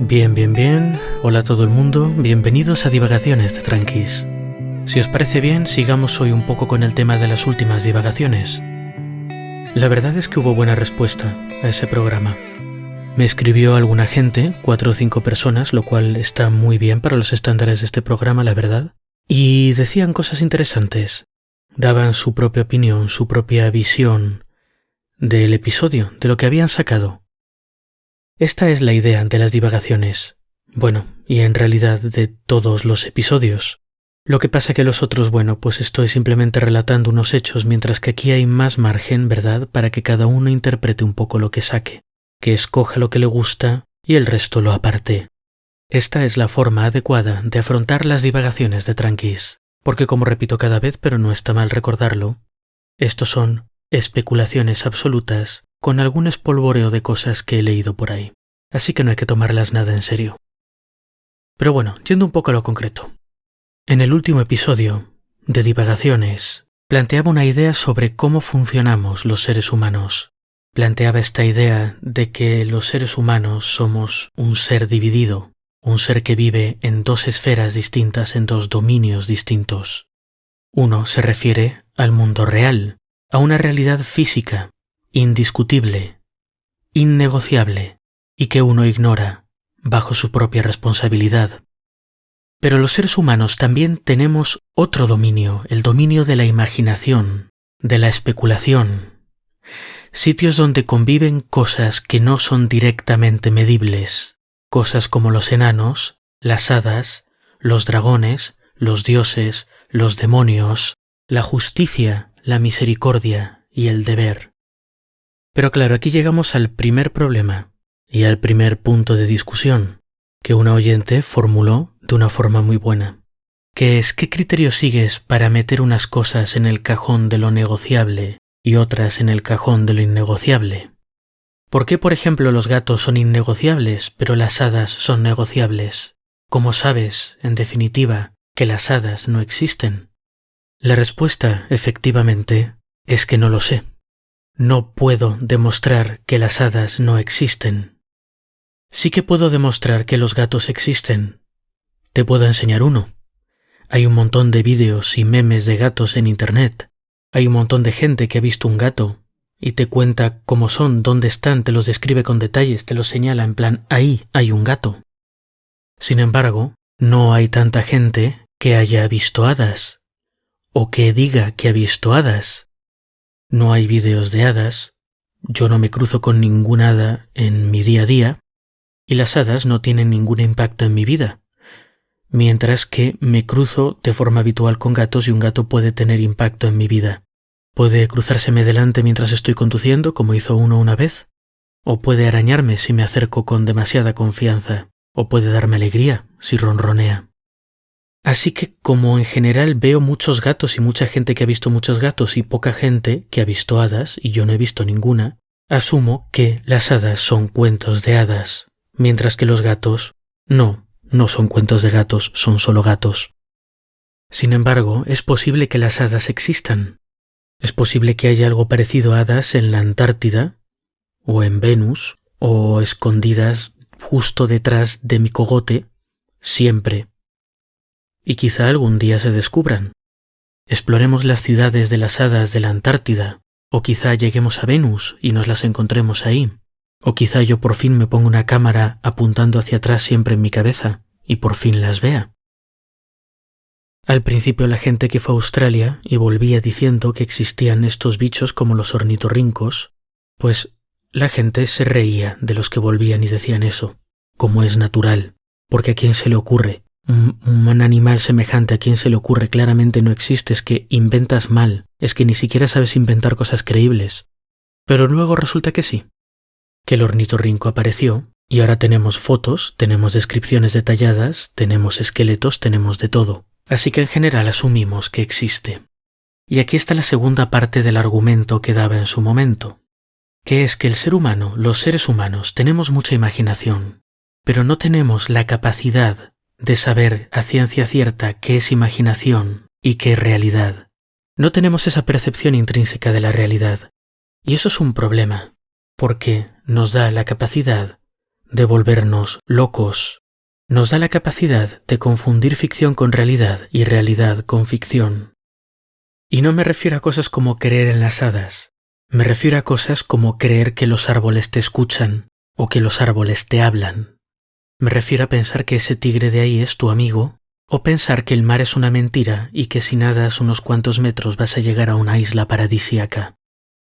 Bien. Hola a todo el mundo, bienvenidos a Divagaciones de Tranquis. Si os parece bien, sigamos hoy un poco con el tema de las últimas divagaciones. La verdad es que hubo buena respuesta a ese programa. Me escribió alguna gente, 4 o 5 personas, lo cual está muy bien para los estándares de este programa, la verdad. Y decían cosas interesantes. Daban su propia opinión, su propia visión del episodio, de lo que habían sacado. Esta es la idea de las divagaciones. Bueno, y en realidad de todos los episodios. Lo que pasa que los otros, pues estoy simplemente relatando unos hechos, mientras que aquí hay más margen, ¿verdad?, para que cada uno interprete un poco lo que saque, que escoja lo que le gusta y el resto lo aparte. Esta es la forma adecuada de afrontar las divagaciones de Tranquis, porque como repito cada vez, pero no está mal recordarlo, estos son especulaciones absolutas con algún espolvoreo de cosas que he leído por ahí, así que no hay que tomarlas nada en serio. Pero bueno, yendo un poco a lo concreto. En el último episodio de Divagaciones, planteaba una idea sobre cómo funcionamos los seres humanos. Planteaba esta idea de que los seres humanos somos un ser dividido, un ser que vive en 2 esferas distintas, en 2 dominios distintos. Uno se refiere al mundo real, a una realidad física, indiscutible, innegociable, y que uno ignora bajo su propia responsabilidad. Pero los seres humanos también tenemos otro dominio, el dominio de la imaginación, de la especulación, sitios donde conviven cosas que no son directamente medibles, cosas como los enanos, las hadas, los dragones, los dioses, los demonios, la justicia, la misericordia y el deber. Pero claro, aquí llegamos al primer problema y al primer punto de discusión que una oyente formuló de una forma muy buena, que es ¿qué criterio sigues para meter unas cosas en el cajón de lo negociable y otras en el cajón de lo innegociable? ¿Por qué, por ejemplo, los gatos son innegociables, pero las hadas son negociables? ¿Cómo sabes, en definitiva, que las hadas no existen? La respuesta, efectivamente, es que no lo sé. No puedo demostrar que las hadas no existen. Sí que puedo demostrar que los gatos existen. Te puedo enseñar uno. Hay un montón de vídeos y memes de gatos en internet. Hay un montón de gente que ha visto un gato y te cuenta cómo son, dónde están, te los describe con detalles, te los señala en plan, ahí hay un gato. Sin embargo, no hay tanta gente que haya visto hadas o que diga que ha visto hadas. No hay vídeos de hadas, yo no me cruzo con ninguna hada en mi día a día y las hadas no tienen ningún impacto en mi vida, mientras que me cruzo de forma habitual con gatos y un gato puede tener impacto en mi vida. Puede cruzárseme delante mientras estoy conduciendo, como hizo uno una vez, o puede arañarme si me acerco con demasiada confianza, o puede darme alegría si ronronea. Así que como en general veo muchos gatos y mucha gente que ha visto muchos gatos y poca gente que ha visto hadas, y yo no he visto ninguna, asumo que las hadas son cuentos de hadas, mientras que los gatos no son cuentos de gatos, son solo gatos. Sin embargo, es posible que las hadas existan. Es posible que haya algo parecido a hadas en la Antártida, o en Venus, o escondidas justo detrás de mi cogote, siempre. Y quizá algún día se descubran. Exploremos las ciudades de las hadas de la Antártida, o quizá lleguemos a Venus y nos las encontremos ahí, o quizá yo por fin me ponga una cámara apuntando hacia atrás siempre en mi cabeza y por fin las vea. Al principio la gente que fue a Australia y volvía diciendo que existían estos bichos como los ornitorrincos, pues la gente se reía de los que volvían y decían eso, como es natural, porque ¿a quién se le ocurre? Un animal semejante, ¿a quién se le ocurre? Claramente no existe, es que inventas mal, es que ni siquiera sabes inventar cosas creíbles. Pero luego resulta que sí, que el ornitorrinco apareció y ahora tenemos fotos, tenemos descripciones detalladas, tenemos esqueletos, tenemos de todo. Así que en general asumimos que existe. Y aquí está la segunda parte del argumento que daba en su momento, que es que el ser humano, los seres humanos, tenemos mucha imaginación, pero no tenemos la capacidad de saber a ciencia cierta qué es imaginación y qué es realidad. No tenemos esa percepción intrínseca de la realidad. Y eso es un problema, porque nos da la capacidad de volvernos locos. Nos da la capacidad de confundir ficción con realidad y realidad con ficción. Y no me refiero a cosas como creer en las hadas. Me refiero a cosas como creer que los árboles te escuchan o que los árboles te hablan. Me refiero a pensar que ese tigre de ahí es tu amigo, o pensar que el mar es una mentira y que si nadas unos cuantos metros vas a llegar a una isla paradisíaca.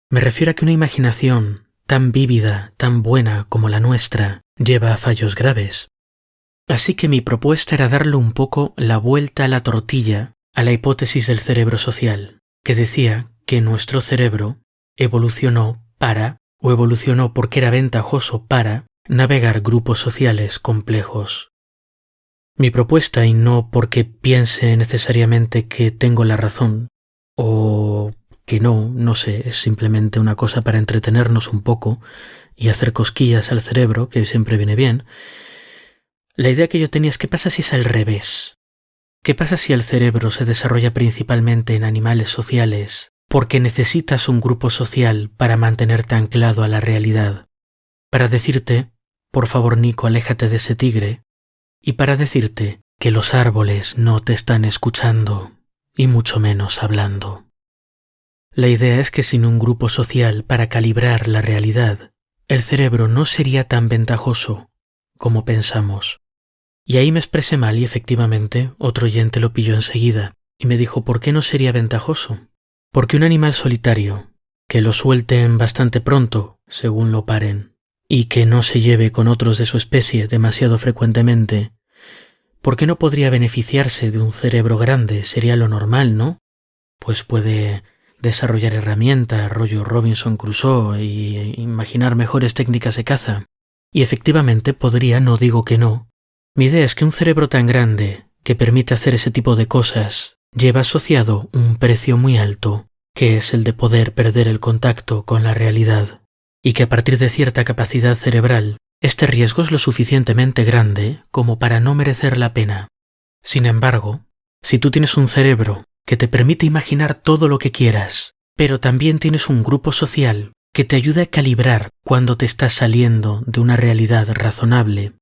Me refiero a que una imaginación tan vívida, tan buena como la nuestra, lleva a fallos graves. Así que mi propuesta era darle un poco la vuelta a la tortilla a la hipótesis del cerebro social, que decía que nuestro cerebro evolucionó porque era ventajoso para navegar grupos sociales complejos. Mi propuesta, y no porque piense necesariamente que tengo la razón, o que no sé, es simplemente una cosa para entretenernos un poco y hacer cosquillas al cerebro, que siempre viene bien. La idea que yo tenía es: ¿qué pasa si es al revés? ¿Qué pasa si el cerebro se desarrolla principalmente en animales sociales porque necesitas un grupo social para mantenerte anclado a la realidad? Para decirte, por favor Nico, aléjate de ese tigre, y para decirte que los árboles no te están escuchando, y mucho menos hablando. La idea es que sin un grupo social para calibrar la realidad, el cerebro no sería tan ventajoso como pensamos. Y ahí me expresé mal y efectivamente otro oyente lo pilló enseguida y me dijo: ¿por qué no sería ventajoso? Porque un animal solitario, que lo suelten bastante pronto, según lo paren, y que no se lleve con otros de su especie demasiado frecuentemente, ¿por qué no podría beneficiarse de un cerebro grande? Sería lo normal, ¿no? Pues puede desarrollar herramientas, rollo Robinson Crusoe, y imaginar mejores técnicas de caza. Y efectivamente podría, no digo que no. Mi idea es que un cerebro tan grande que permite hacer ese tipo de cosas lleva asociado un precio muy alto, que es el de poder perder el contacto con la realidad, y que a partir de cierta capacidad cerebral, este riesgo es lo suficientemente grande como para no merecer la pena. Sin embargo, si tú tienes un cerebro que te permite imaginar todo lo que quieras, pero también tienes un grupo social que te ayuda a calibrar cuando te estás saliendo de una realidad razonable,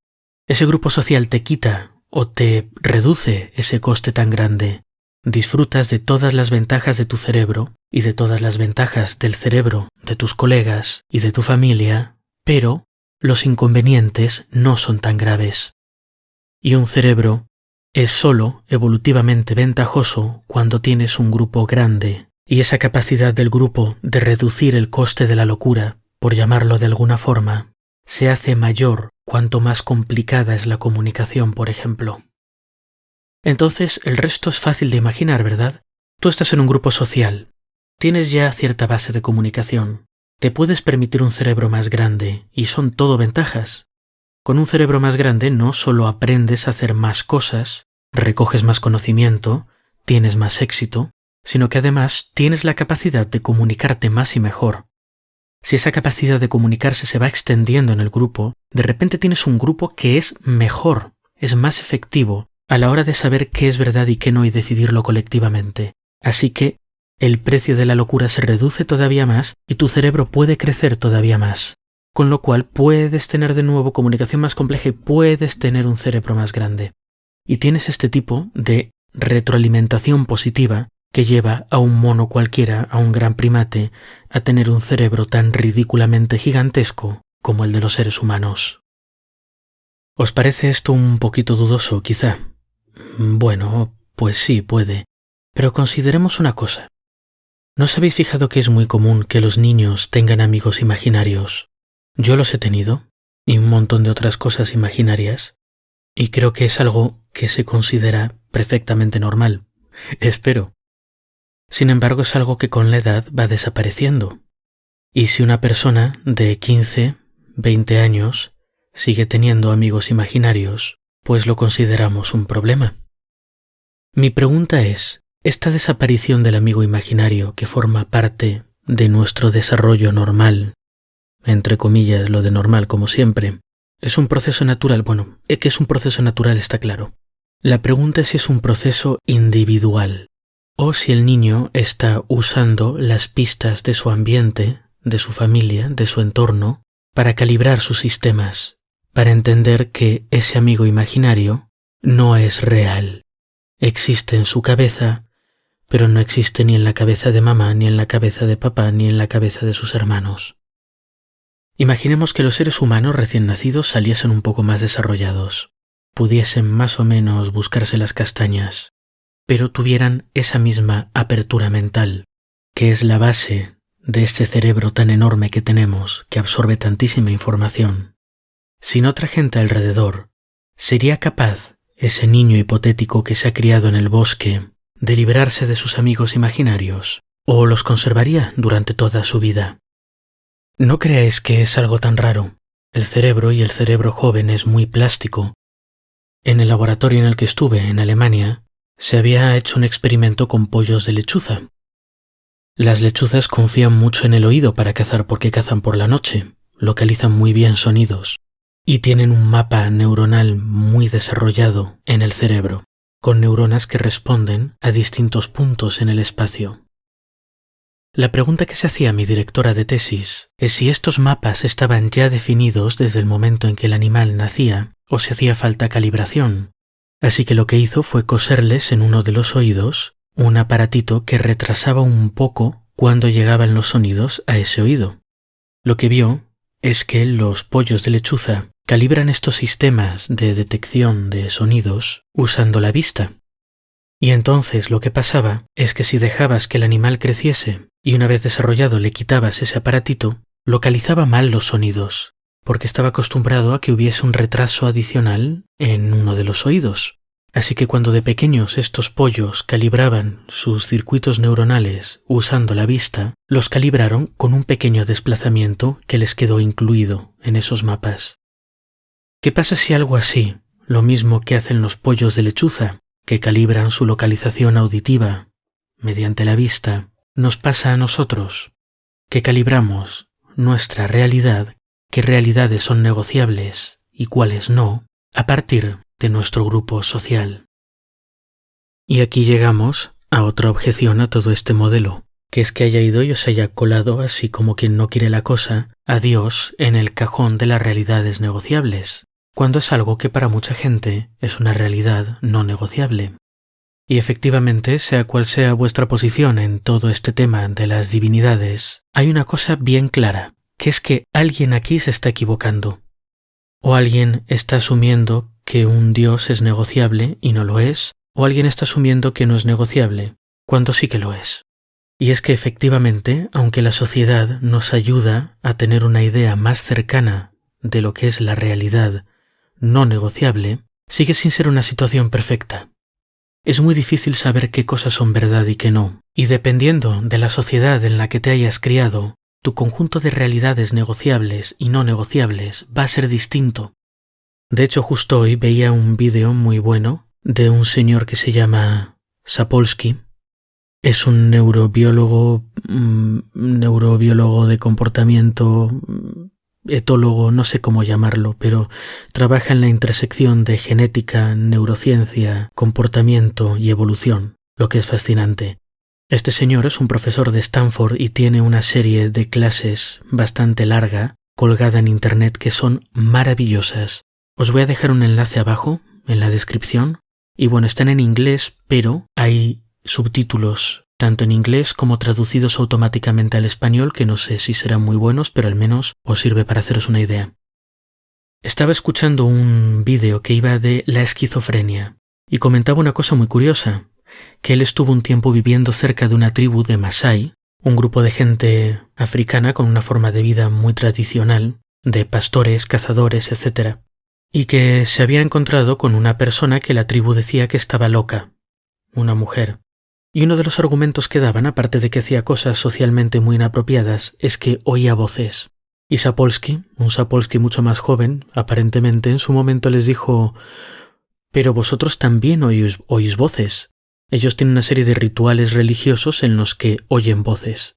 ese grupo social te quita o te reduce ese coste tan grande. Disfrutas de todas las ventajas de tu cerebro y de todas las ventajas del cerebro de tus colegas y de tu familia, pero los inconvenientes no son tan graves. Y un cerebro es solo evolutivamente ventajoso cuando tienes un grupo grande, y esa capacidad del grupo de reducir el coste de la locura, por llamarlo de alguna forma, se hace mayor cuanto más complicada es la comunicación, por ejemplo. Entonces el resto es fácil de imaginar, ¿verdad? Tú estás en un grupo social, tienes ya cierta base de comunicación, te puedes permitir un cerebro más grande, y son todo ventajas. Con un cerebro más grande no solo aprendes a hacer más cosas, recoges más conocimiento, tienes más éxito, sino que además tienes la capacidad de comunicarte más y mejor. Si esa capacidad de comunicarse se va extendiendo en el grupo, de repente tienes un grupo que es mejor, es más efectivo a la hora de saber qué es verdad y qué no y decidirlo colectivamente. Así que el precio de la locura se reduce todavía más y tu cerebro puede crecer todavía más. Con lo cual puedes tener de nuevo comunicación más compleja y puedes tener un cerebro más grande. Y tienes este tipo de retroalimentación positiva que lleva a un mono cualquiera, a un gran primate, a tener un cerebro tan ridículamente gigantesco como el de los seres humanos. ¿Os parece esto un poquito dudoso, quizá? Bueno, pues sí, puede. Pero consideremos una cosa. ¿No os habéis fijado que es muy común que los niños tengan amigos imaginarios? Yo los he tenido, y un montón de otras cosas imaginarias, y creo que es algo que se considera perfectamente normal. Espero. Sin embargo, es algo que con la edad va desapareciendo. Y si una persona de 15, 20 años sigue teniendo amigos imaginarios, pues lo consideramos un problema. Mi pregunta es, ¿esta desaparición del amigo imaginario que forma parte de nuestro desarrollo normal, entre comillas lo de normal como siempre, es un proceso natural? Bueno, que es un proceso natural está claro. La pregunta es si es un proceso individual, o si el niño está usando las pistas de su ambiente, de su familia, de su entorno, para calibrar sus sistemas, para entender que ese amigo imaginario no es real. Existe en su cabeza, pero no existe ni en la cabeza de mamá, ni en la cabeza de papá, ni en la cabeza de sus hermanos. Imaginemos que los seres humanos recién nacidos saliesen un poco más desarrollados, pudiesen más o menos buscarse las castañas, pero tuvieran esa misma apertura mental, que es la base de este cerebro tan enorme que tenemos, que absorbe tantísima información. Sin otra gente alrededor, ¿sería capaz ese niño hipotético que se ha criado en el bosque de liberarse de sus amigos imaginarios, o los conservaría durante toda su vida? No creáis que es algo tan raro. El cerebro y el cerebro joven es muy plástico. En el laboratorio en el que estuve, en Alemania, se había hecho un experimento con pollos de lechuza. Las lechuzas confían mucho en el oído para cazar porque cazan por la noche, localizan muy bien sonidos y tienen un mapa neuronal muy desarrollado en el cerebro, con neuronas que responden a distintos puntos en el espacio. La pregunta que se hacía mi directora de tesis es si estos mapas estaban ya definidos desde el momento en que el animal nacía o si hacía falta calibración. Así que lo que hizo fue coserles en uno de los oídos un aparatito que retrasaba un poco cuando llegaban los sonidos a ese oído. Lo que vio es que los pollos de lechuza calibran estos sistemas de detección de sonidos usando la vista. Y entonces lo que pasaba es que si dejabas que el animal creciese y una vez desarrollado le quitabas ese aparatito, localizaba mal los sonidos, porque estaba acostumbrado a que hubiese un retraso adicional en uno de los oídos. Así que cuando de pequeños estos pollos calibraban sus circuitos neuronales usando la vista, los calibraron con un pequeño desplazamiento que les quedó incluido en esos mapas. ¿Qué pasa si algo así, lo mismo que hacen los pollos de lechuza, que calibran su localización auditiva mediante la vista, nos pasa a nosotros, que calibramos nuestra realidad, qué realidades son negociables y cuáles no, a partir de nuestro grupo social? Y aquí llegamos a otra objeción a todo este modelo, que es que haya ido y os haya colado, así como quien no quiere la cosa, a Dios en el cajón de las realidades negociables, cuando es algo que para mucha gente es una realidad no negociable. Y efectivamente, sea cual sea vuestra posición en todo este tema de las divinidades, hay una cosa bien clara, que es que alguien aquí se está equivocando. O alguien está asumiendo que un Dios es negociable y no lo es, o alguien está asumiendo que no es negociable, cuando sí que lo es. Y es que efectivamente, aunque la sociedad nos ayuda a tener una idea más cercana de lo que es la realidad no negociable, sigue sin ser una situación perfecta. Es muy difícil saber qué cosas son verdad y qué no, y dependiendo de la sociedad en la que te hayas criado, tu conjunto de realidades negociables y no negociables va a ser distinto. De hecho, justo hoy veía un vídeo muy bueno de un señor que se llama Sapolsky. Es un neurobiólogo de comportamiento, etólogo, no sé cómo llamarlo, pero trabaja en la intersección de genética, neurociencia, comportamiento y evolución, lo que es fascinante. Este señor es un profesor de Stanford y tiene una serie de clases bastante larga colgada en internet que son maravillosas. Os voy a dejar un enlace abajo en la descripción y bueno, están en inglés, pero hay subtítulos tanto en inglés como traducidos automáticamente al español, que no sé si serán muy buenos, pero al menos os sirve para haceros una idea. Estaba escuchando un vídeo que iba de la esquizofrenia y comentaba una cosa muy curiosa, que él estuvo un tiempo viviendo cerca de una tribu de Masái, un grupo de gente africana con una forma de vida muy tradicional, de pastores, cazadores, etc., y que se había encontrado con una persona que la tribu decía que estaba loca, una mujer. Y uno de los argumentos que daban, aparte de que hacía cosas socialmente muy inapropiadas, es que oía voces. Y Sapolsky, un Sapolsky mucho más joven, aparentemente en su momento les dijo: «Pero vosotros también oís voces». Ellos tienen una serie de rituales religiosos en los que oyen voces.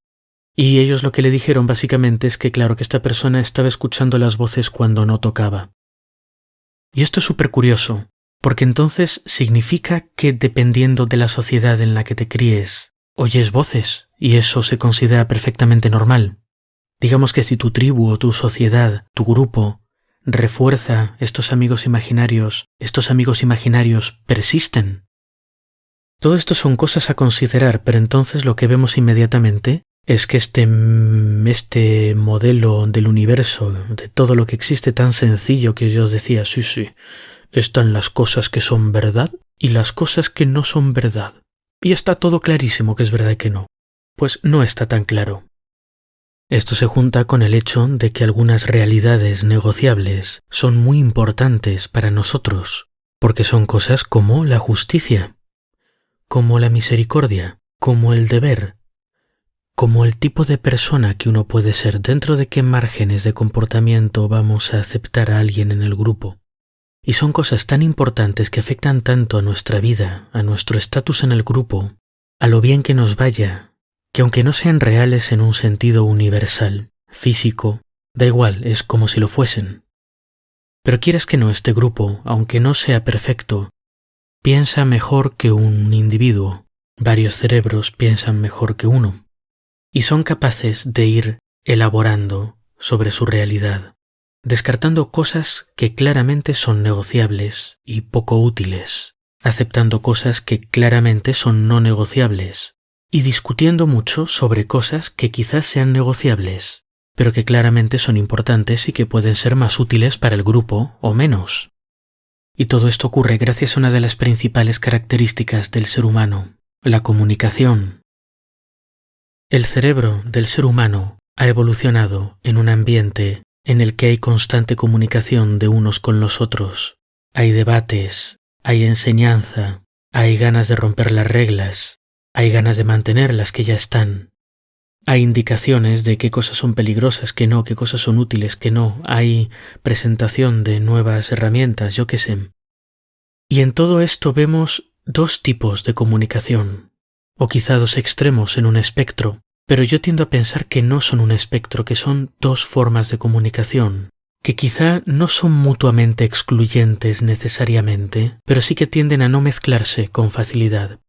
Y ellos lo que le dijeron básicamente es que claro que esta persona estaba escuchando las voces cuando no tocaba. Y esto es súper curioso, porque entonces significa que dependiendo de la sociedad en la que te críes, oyes voces, y eso se considera perfectamente normal. Digamos que si tu tribu o tu sociedad, tu grupo, refuerza estos amigos imaginarios persisten. Todo esto son cosas a considerar, pero entonces lo que vemos inmediatamente es que este modelo del universo, de todo lo que existe tan sencillo que yo os decía, sí, están las cosas que son verdad y las cosas que no son verdad. Y está todo clarísimo que es verdad y que no. Pues no está tan claro. Esto se junta con el hecho de que algunas realidades negociables son muy importantes para nosotros, porque son cosas como la justicia, como la misericordia, como el deber, como el tipo de persona que uno puede ser, dentro de qué márgenes de comportamiento vamos a aceptar a alguien en el grupo. Y son cosas tan importantes que afectan tanto a nuestra vida, a nuestro estatus en el grupo, a lo bien que nos vaya, que aunque no sean reales en un sentido universal, físico, da igual, es como si lo fuesen. Pero quieras que no, este grupo, aunque no sea perfecto, piensa mejor que un individuo. Varios cerebros piensan mejor que uno. Y son capaces de ir elaborando sobre su realidad, descartando cosas que claramente son negociables y poco útiles, aceptando cosas que claramente son no negociables, y discutiendo mucho sobre cosas que quizás sean negociables, pero que claramente son importantes y que pueden ser más útiles para el grupo o menos. Y todo esto ocurre gracias a una de las principales características del ser humano, la comunicación. El cerebro del ser humano ha evolucionado en un ambiente en el que hay constante comunicación de unos con los otros. Hay debates, hay enseñanza, hay ganas de romper las reglas, hay ganas de mantener las que ya están. Hay indicaciones de qué cosas son peligrosas, qué no, qué cosas son útiles, qué no. Hay presentación de nuevas herramientas, yo qué sé. Y en todo esto vemos dos tipos de comunicación, o quizá dos extremos en un espectro, pero yo tiendo a pensar que no son un espectro, que son dos formas de comunicación, que quizá no son mutuamente excluyentes necesariamente, pero sí que tienden a no mezclarse con facilidad.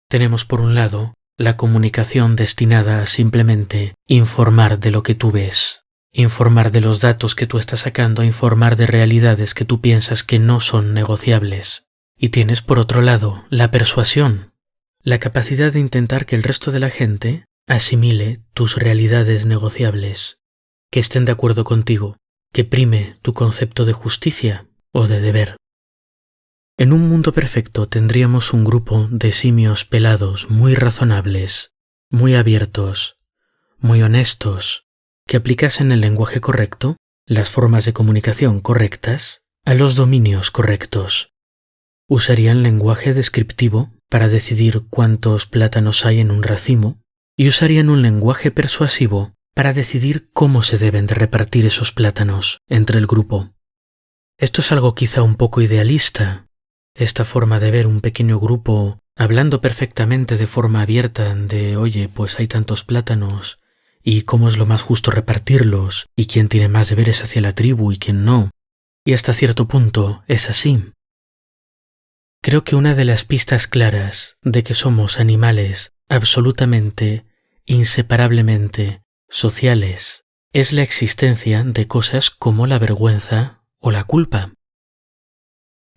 Tenemos por un lado la comunicación destinada a simplemente informar de lo que tú ves, informar de los datos que tú estás sacando, informar de realidades que tú piensas que no son negociables. Y tienes por otro lado la persuasión, la capacidad de intentar que el resto de la gente asimile tus realidades negociables, que estén de acuerdo contigo, que prime tu concepto de justicia o de deber. En un mundo perfecto tendríamos un grupo de simios pelados muy razonables, muy abiertos, muy honestos, que aplicasen el lenguaje correcto, las formas de comunicación correctas, a los dominios correctos. Usarían lenguaje descriptivo para decidir cuántos plátanos hay en un racimo y usarían un lenguaje persuasivo para decidir cómo se deben de repartir esos plátanos entre el grupo. Esto es algo quizá un poco idealista, esta forma de ver un pequeño grupo hablando perfectamente de forma abierta de oye, pues hay tantos plátanos y cómo es lo más justo repartirlos y quién tiene más deberes hacia la tribu y quién no. Y hasta cierto punto es así. Creo que una de las pistas claras de que somos animales absolutamente, inseparablemente sociales es la existencia de cosas como la vergüenza o la culpa.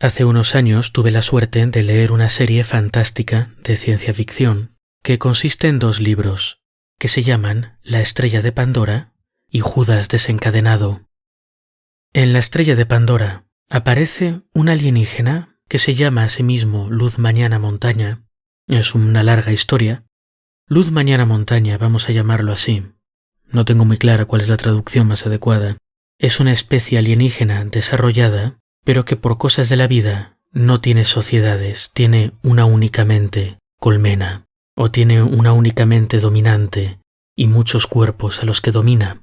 Hace unos años tuve la suerte de leer una serie fantástica de ciencia ficción que consiste en 2 libros que se llaman La estrella de Pandora y Judas desencadenado. En La estrella de Pandora aparece un alienígena que se llama a sí mismo Luz Mañana Montaña. Es una larga historia. Luz Mañana Montaña, vamos a llamarlo así. No tengo muy clara cuál es la traducción más adecuada. Es una especie alienígena desarrollada, pero que por cosas de la vida no tiene sociedades, tiene una única mente colmena, o tiene una única mente dominante y muchos cuerpos a los que domina.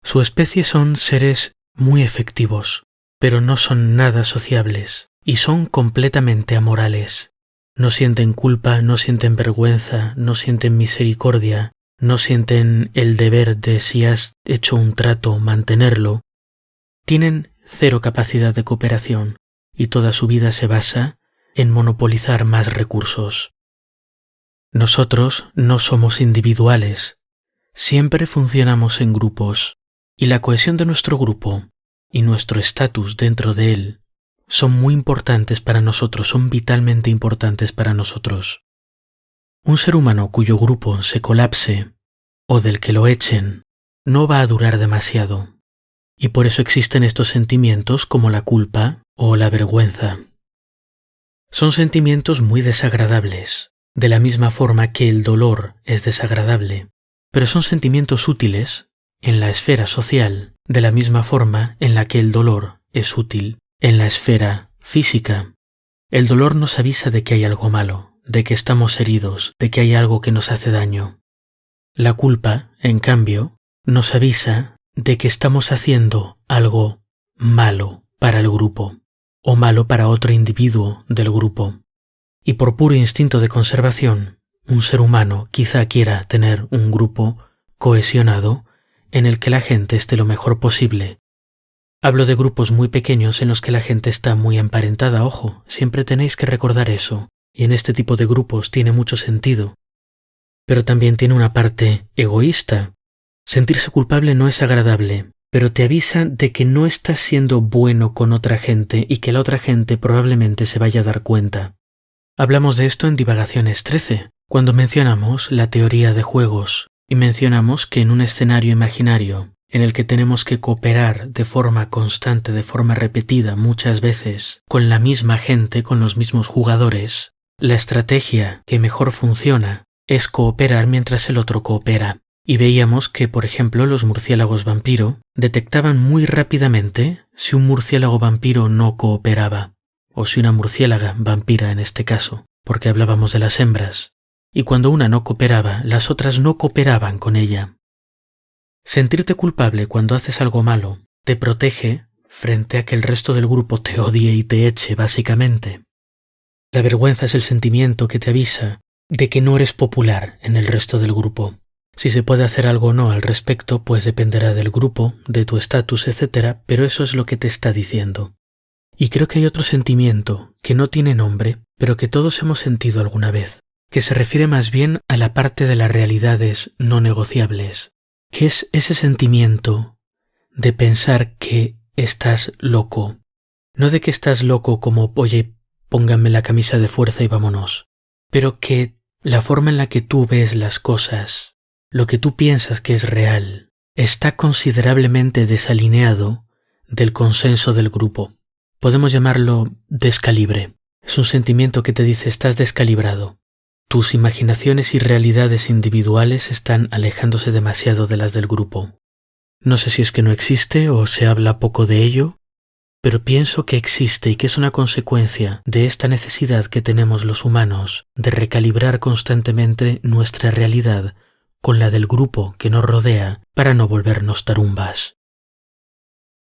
Su especie son seres muy efectivos, pero no son nada sociables y son completamente amorales. No sienten culpa, no sienten vergüenza, no sienten misericordia, no sienten el deber de si has hecho un trato mantenerlo. Tienen 0 capacidad de cooperación y toda su vida se basa en monopolizar más recursos. Nosotros no somos individuales, siempre funcionamos en grupos y la cohesión de nuestro grupo y nuestro estatus dentro de él son muy importantes para nosotros, son vitalmente importantes para nosotros. Un ser humano cuyo grupo se colapse o del que lo echen no va a durar demasiado, y por eso existen estos sentimientos como la culpa o la vergüenza. Son sentimientos muy desagradables, de la misma forma que el dolor es desagradable, pero son sentimientos útiles en la esfera social, de la misma forma en la que el dolor es útil en la esfera física. El dolor nos avisa de que hay algo malo, de que estamos heridos, de que hay algo que nos hace daño. La culpa, en cambio, nos avisa de que estamos haciendo algo malo para el grupo, o malo para otro individuo del grupo. Y por puro instinto de conservación, un ser humano quizá quiera tener un grupo cohesionado en el que la gente esté lo mejor posible. Hablo de grupos muy pequeños en los que la gente está muy emparentada, ojo, siempre tenéis que recordar eso, y en este tipo de grupos tiene mucho sentido. Pero también tiene una parte egoísta. Sentirse culpable no es agradable, pero te avisa de que no estás siendo bueno con otra gente y que la otra gente probablemente se vaya a dar cuenta. Hablamos de esto en Divagaciones 13, cuando mencionamos la teoría de juegos, y mencionamos que en un escenario imaginario en el que tenemos que cooperar de forma constante, de forma repetida muchas veces, con la misma gente, con los mismos jugadores, la estrategia que mejor funciona es cooperar mientras el otro coopera. Y veíamos que, por ejemplo, los murciélagos vampiro detectaban muy rápidamente si un murciélago vampiro no cooperaba, o si una murciélaga vampira en este caso, porque hablábamos de las hembras, y cuando una no cooperaba, las otras no cooperaban con ella. Sentirte culpable cuando haces algo malo te protege frente a que el resto del grupo te odie y te eche, básicamente. La vergüenza es el sentimiento que te avisa de que no eres popular en el resto del grupo. Si se puede hacer algo o no al respecto, pues dependerá del grupo, de tu estatus, etc., pero eso es lo que te está diciendo. Y creo que hay otro sentimiento que no tiene nombre, pero que todos hemos sentido alguna vez, que se refiere más bien a la parte de las realidades no negociables, que es ese sentimiento de pensar que estás loco. No de que estás loco como, oye, pónganme la camisa de fuerza y vámonos, pero que la forma en la que tú ves las cosas, lo que tú piensas que es real, está considerablemente desalineado del consenso del grupo. Podemos llamarlo descalibre. Es un sentimiento que te dice estás descalibrado. Tus imaginaciones y realidades individuales están alejándose demasiado de las del grupo. No sé si es que no existe o se habla poco de ello, pero pienso que existe y que es una consecuencia de esta necesidad que tenemos los humanos de recalibrar constantemente nuestra realidad con la del grupo que nos rodea para no volvernos tarumbas.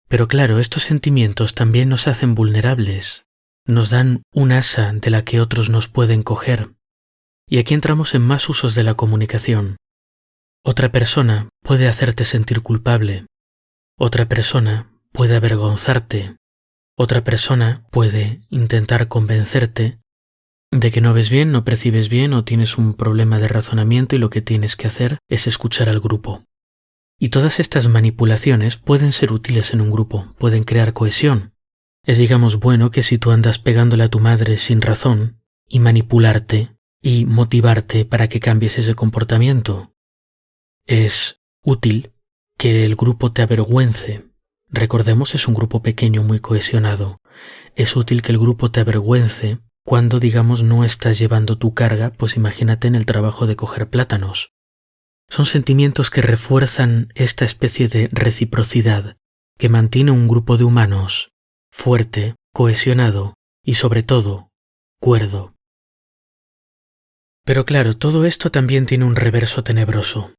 Pero claro, estos sentimientos también nos hacen vulnerables, nos dan un asa de la que otros nos pueden coger. Y aquí entramos en más usos de la comunicación. Otra persona puede hacerte sentir culpable. Otra persona puede avergonzarte. Otra persona puede intentar convencerte de que no ves bien, no percibes bien o tienes un problema de razonamiento y lo que tienes que hacer es escuchar al grupo. Y todas estas manipulaciones pueden ser útiles en un grupo, pueden crear cohesión. Es digamos bueno que si tú andas pegándole a tu madre sin razón y manipularte y motivarte para que cambies ese comportamiento. Es útil que el grupo te avergüence. Recordemos, es un grupo pequeño muy cohesionado. Es útil que el grupo te avergüence cuando, digamos, no estás llevando tu carga, pues imagínate en el trabajo de coger plátanos. Son sentimientos que refuerzan esta especie de reciprocidad que mantiene un grupo de humanos fuerte, cohesionado y, sobre todo, cuerdo. Pero claro, todo esto también tiene un reverso tenebroso,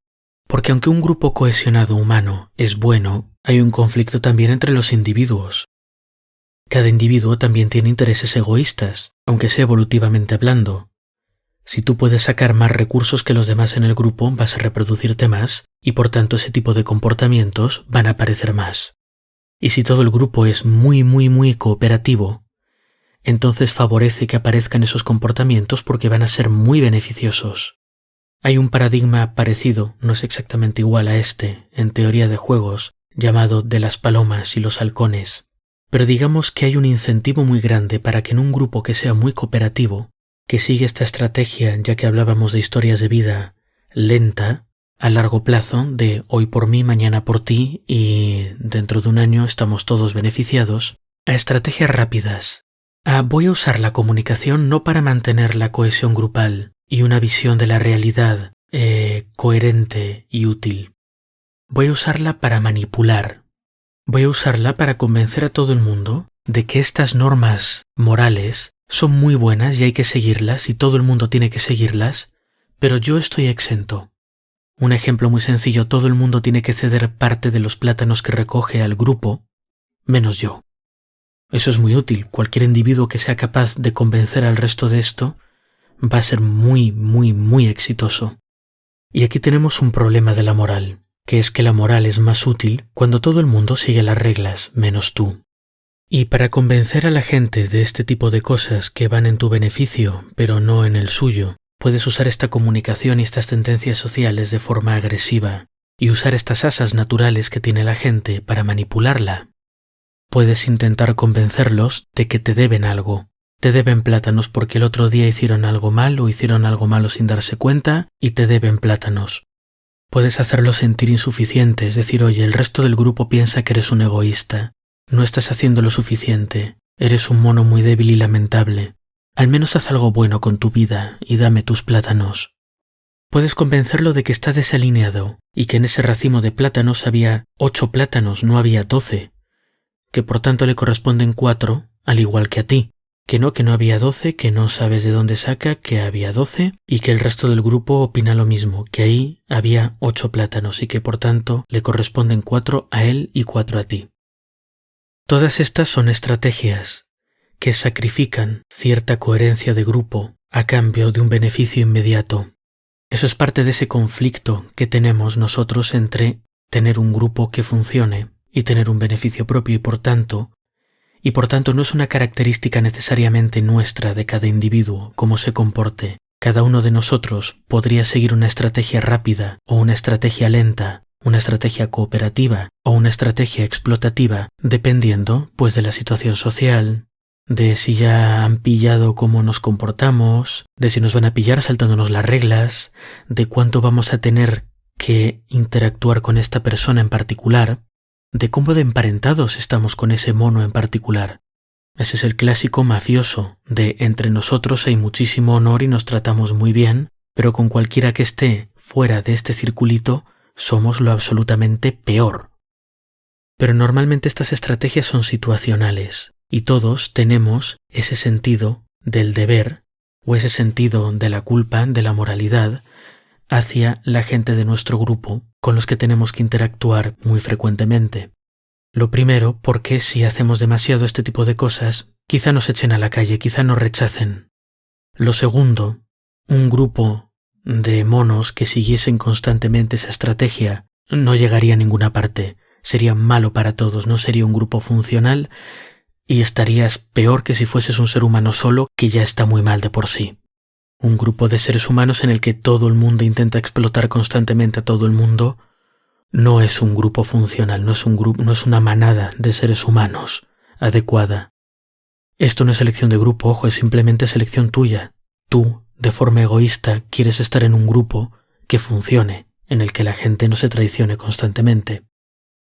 porque aunque un grupo cohesionado humano es bueno, hay un conflicto también entre los individuos. Cada individuo también tiene intereses egoístas, aunque sea evolutivamente hablando. Si tú puedes sacar más recursos que los demás en el grupo, vas a reproducirte más, y por tanto ese tipo de comportamientos van a aparecer más. Y si todo el grupo es muy cooperativo, entonces favorece que aparezcan esos comportamientos porque van a ser muy beneficiosos. Hay un paradigma parecido, no es exactamente igual a este, en teoría de juegos, llamado de las palomas y los halcones. Pero digamos que hay un incentivo muy grande para que en un grupo que sea muy cooperativo, que sigue esta estrategia, ya que hablábamos de historias de vida lenta, a largo plazo, de hoy por mí, mañana por ti y dentro de un año estamos todos beneficiados, a estrategias rápidas. Voy a usar la comunicación no para mantener la cohesión grupal y una visión de la realidad coherente y útil. Voy a usarla para manipular. Voy a usarla para convencer a todo el mundo de que estas normas morales son muy buenas y hay que seguirlas y todo el mundo tiene que seguirlas, pero yo estoy exento. Un ejemplo muy sencillo, todo el mundo tiene que ceder parte de los plátanos que recoge al grupo, menos yo. Eso es muy útil. Cualquier individuo que sea capaz de convencer al resto de esto va a ser muy, muy, muy exitoso. Y aquí tenemos un problema de la moral, que es que la moral es más útil cuando todo el mundo sigue las reglas, menos tú. Y para convencer a la gente de este tipo de cosas que van en tu beneficio, pero no en el suyo, puedes usar esta comunicación y estas tendencias sociales de forma agresiva y usar estas asas naturales que tiene la gente para manipularla. Puedes intentar convencerlos de que te deben algo. Te deben plátanos porque el otro día hicieron algo mal o hicieron algo malo sin darse cuenta y te deben plátanos. Puedes hacerlos sentir insuficientes, es decir, oye, el resto del grupo piensa que eres un egoísta. No estás haciendo lo suficiente. Eres un mono muy débil y lamentable. Al menos haz algo bueno con tu vida y dame tus plátanos. Puedes convencerlo de que está desalineado y que en ese racimo de plátanos había 8 plátanos, no había 12. Que por tanto le corresponden 4, al igual que a ti, que no había 12, que no sabes de dónde saca, que había 12, y que el resto del grupo opina lo mismo, que ahí había 8 plátanos y que por tanto le corresponden 4 a él y 4 a ti. Todas estas son estrategias que sacrifican cierta coherencia de grupo a cambio de un beneficio inmediato. Eso es parte de ese conflicto que tenemos nosotros entre tener un grupo que funcione y tener un beneficio propio y por tanto no es una característica necesariamente nuestra de cada individuo cómo se comporte. Cada uno de nosotros podría seguir una estrategia rápida o una estrategia lenta, una estrategia cooperativa o una estrategia explotativa, dependiendo pues de la situación social, de si ya han pillado cómo nos comportamos, de si nos van a pillar saltándonos las reglas, de cuánto vamos a tener que interactuar con esta persona en particular, de cómo de emparentados estamos con ese mono en particular. Ese es el clásico mafioso de entre nosotros hay muchísimo honor y nos tratamos muy bien, pero con cualquiera que esté fuera de este circulito somos lo absolutamente peor. Pero normalmente estas estrategias son situacionales y todos tenemos ese sentido del deber o ese sentido de la culpa, de la moralidad, hacia la gente de nuestro grupo con los que tenemos que interactuar muy frecuentemente. Lo primero, porque si hacemos demasiado este tipo de cosas, quizá nos echen a la calle, quizá nos rechacen. Lo segundo, un grupo de monos que siguiesen constantemente esa estrategia no llegaría a ninguna parte, sería malo para todos, no sería un grupo funcional y estarías peor que si fueses un ser humano solo que ya está muy mal de por sí. Un grupo de seres humanos en el que todo el mundo intenta explotar constantemente a todo el mundo no es un grupo funcional, no es una manada de seres humanos adecuada. Esto no es elección de grupo, ojo, es simplemente selección tuya. Tú, de forma egoísta, quieres estar en un grupo que funcione, en el que la gente no se traicione constantemente.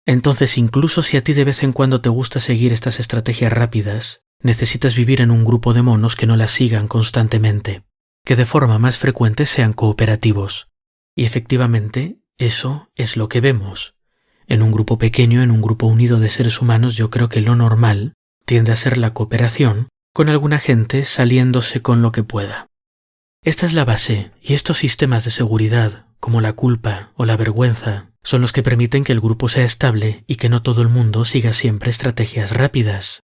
Entonces, incluso si a ti de vez en cuando te gusta seguir estas estrategias rápidas, necesitas vivir en un grupo de monos que no las sigan constantemente, que de forma más frecuente sean cooperativos. Y efectivamente, eso es lo que vemos. En un grupo pequeño, en un grupo unido de seres humanos, yo creo que lo normal tiende a ser la cooperación, con alguna gente saliéndose con lo que pueda. Esta es la base, y estos sistemas de seguridad, como la culpa o la vergüenza, son los que permiten que el grupo sea estable y que no todo el mundo siga siempre estrategias rápidas.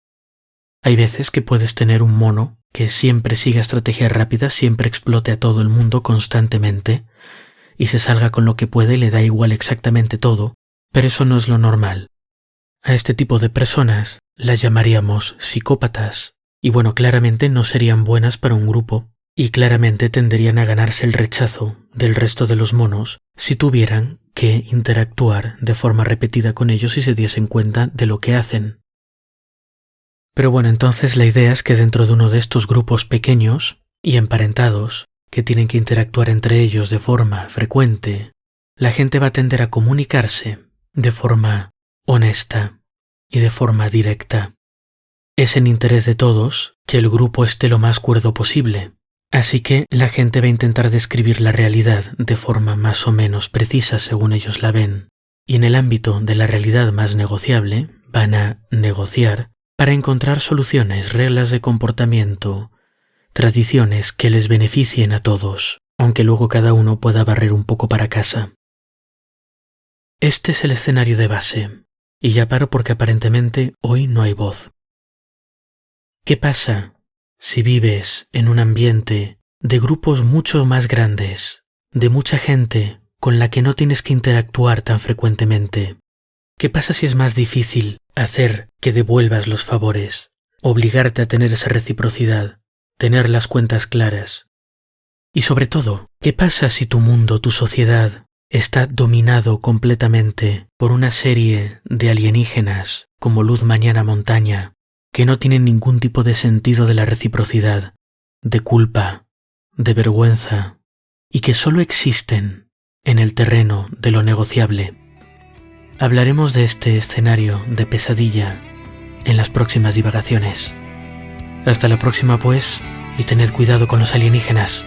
Hay veces que puedes tener un mono que siempre siga estrategias rápidas, siempre explote a todo el mundo constantemente y se salga con lo que puede y le da igual exactamente todo, pero eso no es lo normal. A este tipo de personas las llamaríamos psicópatas y bueno, claramente no serían buenas para un grupo y claramente tenderían a ganarse el rechazo del resto de los monos si tuvieran que interactuar de forma repetida con ellos y se diesen cuenta de lo que hacen. Pero bueno, entonces la idea es que dentro de uno de estos grupos pequeños y emparentados, que tienen que interactuar entre ellos de forma frecuente, la gente va a tender a comunicarse de forma honesta y de forma directa. Es en interés de todos que el grupo esté lo más cuerdo posible, así que la gente va a intentar describir la realidad de forma más o menos precisa según ellos la ven, y en el ámbito de la realidad más negociable van a negociar para encontrar soluciones, reglas de comportamiento, tradiciones que les beneficien a todos, aunque luego cada uno pueda barrer un poco para casa. Este es el escenario de base, y ya paro porque aparentemente hoy no hay voz. ¿Qué pasa si vives en un ambiente de grupos mucho más grandes, de mucha gente con la que no tienes que interactuar tan frecuentemente? ¿Qué pasa si es más difícil hacer que devuelvas los favores, obligarte a tener esa reciprocidad, tener las cuentas claras? Y sobre todo, ¿qué pasa si tu mundo, tu sociedad, está dominado completamente por una serie de alienígenas como Luz Mañana Montaña, que no tienen ningún tipo de sentido de la reciprocidad, de culpa, de vergüenza, y que solo existen en el terreno de lo negociable? Hablaremos de este escenario de pesadilla en las próximas divagaciones. Hasta la próxima pues, y tened cuidado con los alienígenas.